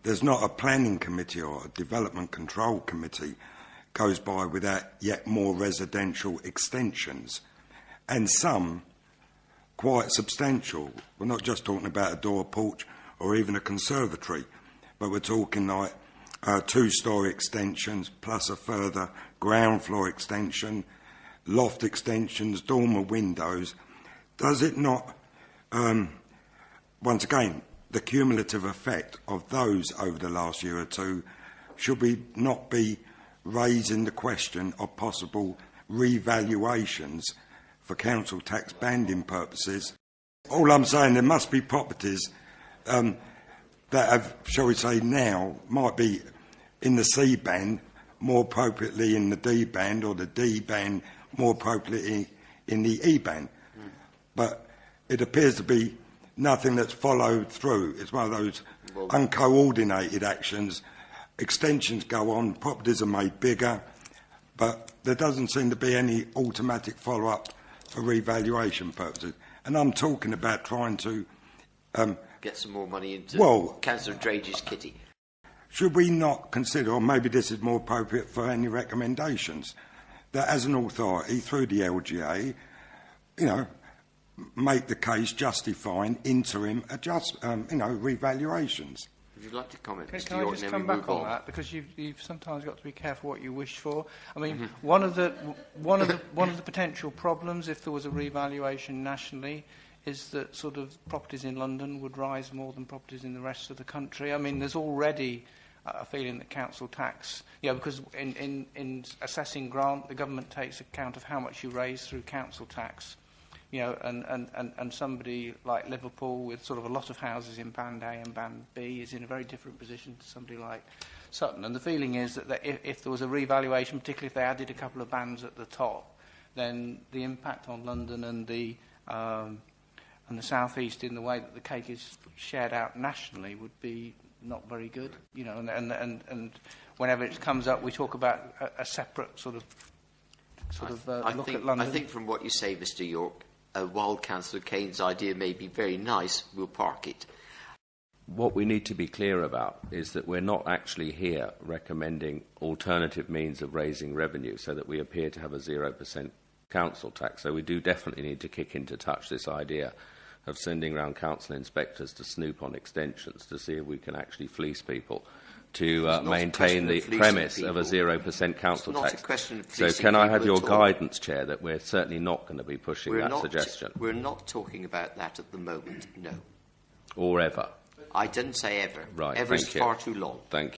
there's not a planning committee or a development control committee goes by without yet more residential extensions, and some quite substantial. We're not just talking about a door porch or even a conservatory, but we're talking like 2-storey extensions plus a further ground floor extension, loft extensions, dormer windows. Does it not, once again, the cumulative effect of those over the last year or two, should we not be raising the question of possible revaluations for council tax banding purposes? All I'm saying, there must be properties that have, shall we say now, might be in the C band, more appropriately in the D band, or the D band more appropriately in the E band. But it appears to be nothing that's followed through. It's one of those uncoordinated actions. Extensions go on, properties are made bigger, but there doesn't seem to be any automatic follow-up for revaluation purposes. And I'm talking about trying to get some more money into Councillor Drage's kitty. Should we not consider, or maybe this is more appropriate for any recommendations, that as an authority through the LGA, make the case justifying interim revaluations? Would you like to comment, Mr. Can York? I just come back on that, because you've sometimes got to be careful what you wish for. I mean, one of the potential problems if there was a revaluation nationally is that sort of properties in London would rise more than properties in the rest of the country. I mean, there's already a feeling that council tax, because in assessing grant, the government takes account of how much you raise through council tax. And somebody like Liverpool with sort of a lot of houses in Band A and Band B is in a very different position to somebody like Sutton. And the feeling is that if there was a revaluation, particularly if they added a couple of bands at the top, then the impact on London and the South East in the way that the cake is shared out nationally would be not very good. And whenever it comes up, we talk about a separate sort of look at London. I think from what you say, Mr. York, while Councillor Kane's idea may be very nice, we'll park it. What we need to be clear about is that we're not actually here recommending alternative means of raising revenue so that we appear to have a 0% council tax. So we do definitely need to kick into touch this idea of sending round council inspectors to snoop on extensions to see if we can actually fleece people to maintain the premise of a 0% council tax. So can I have your guidance, Chair, that we're certainly not going to be pushing that suggestion? We're not talking about that at the moment, no. Or ever? I didn't say ever. Right, ever is far too long. Thank you.